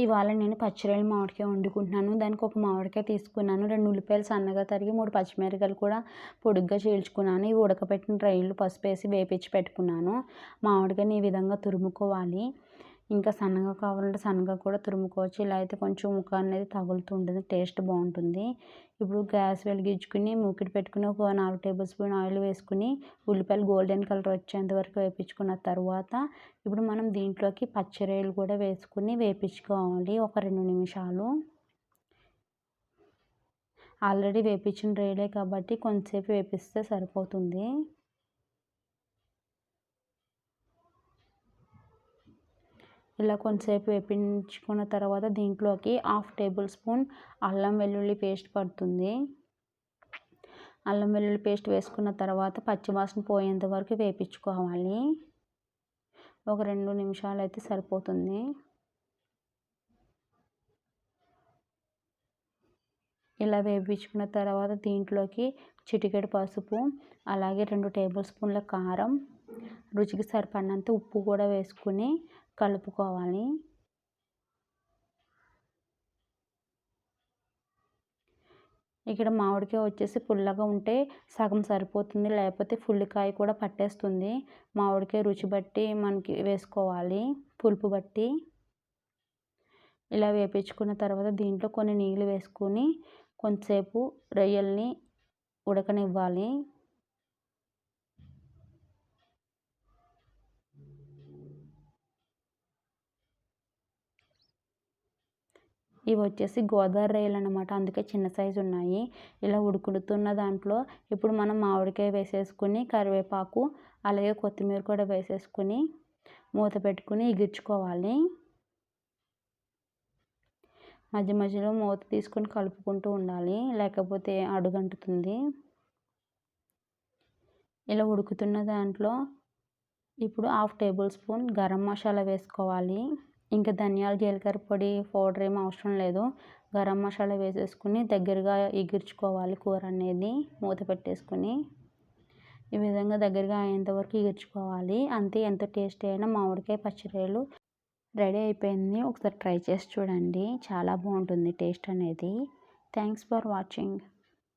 ఇవాళ నేను పచ్చిరొయ్యల మామిడికాయ వండుకుంటున్నాను. దానికి ఒక మామిడికాయ తీసుకున్నాను. 2 ఉల్లిపాయలు సన్నగా తరిగి, 3 పచ్చిమిరపకాయలు కూడా పొడుగ్గా చీల్చుకున్నాను. ఇవి ఉడకబెట్టిన రొయ్యలు పసుపేసి వేపించి పెట్టుకున్నాను. మామిడికాయని ఈ విధంగా తురుముకోవాలి. ఇంకా సన్నగా కావాలంటే సన్నగా కూడా తురుముకోవచ్చు. ఇలా అయితే కొంచెం ముక్క అనేది తగులుతూ ఉంటుంది, టేస్ట్ బాగుంటుంది. ఇప్పుడు గ్యాస్ వెలిగించుకుని మూకిడి పెట్టుకుని ఒక 4 టేబుల్ స్పూన్ ఆయిల్ వేసుకుని ఉల్లిపాయలు గోల్డెన్ కలర్ వచ్చేంత వరకు వేపించుకున్న తర్వాత ఇప్పుడు మనం దీంట్లోకి పచ్చి రొయ్యలు కూడా వేసుకుని వేపించుకోవాలి ఒక 2 నిమిషాలు. ఆల్రెడీ వేపించిన రొయ్యలే కాబట్టి కొంచెంసేపు వేపిస్తే సరిపోతుంది. ఇలా కొంచెంసేపు వేపించుకున్న తర్వాత దీంట్లోకి 1/2 టేబుల్ స్పూన్ అల్లం వెల్లుల్లి పేస్ట్ పడుతుంది. అల్లం వెల్లుల్లి పేస్ట్ వేసుకున్న తర్వాత పచ్చివాసన పోయేంత వరకు వేపించుకోవాలి. ఒక 2 నిమిషాలు అయితే సరిపోతుంది. ఇలా వేపించుకున్న తర్వాత దీంట్లోకి చిటికెడు పసుపు, అలాగే 2 టేబుల్ స్పూన్ల కారం, రుచికి సరిపడినంత ఉప్పు కూడా వేసుకుని కలుపుకోవాలి. ఇక్కడ మామిడికాయ వచ్చేసి పుల్లగా ఉంటే సగం సరిపోతుంది, లేకపోతే ఫుల్ కాయ కూడా పట్టేస్తుంది. మామిడికాయ రుచి బట్టి మనకి వేసుకోవాలి, పులుపు బట్టి. ఇలా వేపించుకున్న తర్వాత దీంట్లో కొన్ని నీళ్ళు వేసుకుని కొంచెంసేపు రొయ్యల్ని ఉడకనివ్వాలి. ఇవి వచ్చేసి గోదావరి రొయ్యలు అన్నమాట, అందుకే చిన్న సైజు ఉన్నాయి. ఇలా ఉడుకుతున్న దాంట్లో ఇప్పుడు మనం మామిడికాయ వేసేసుకుని కరివేపాకు అలాగే కొత్తిమీర కూడా వేసేసుకుని మూత పెట్టుకుని ఎగించుకోవాలి. మధ్య మధ్యలో మూత తీసుకొని కలుపుకుంటూ ఉండాలి, లేకపోతే అడుగంటుతుంది. ఇలా ఉడుకుతున్న దాంట్లో ఇప్పుడు 1/2 టేబుల్ స్పూన్ గరం మసాలా వేసుకోవాలి. ఇంకా ధనియాల జీలకర్ర పొడి పౌడర్ ఏం అవసరం లేదు. గరం మసాలా వేసేసుకుని దగ్గరగా ఎగిర్చుకోవాలి కూర అనేది మూత పెట్టేసుకుని. ఈ విధంగా దగ్గరగా అయ్యేంత వరకు ఎగిర్చుకోవాలి. అంతే, ఎంతో టేస్టీ అయిన మామిడికాయ పచ్చిరొయ్యలు రెడీ అయిపోయింది. ఒకసారి ట్రై చేసి చూడండి, చాలా బాగుంటుంది టేస్ట్ అనేది. Thanks for watching.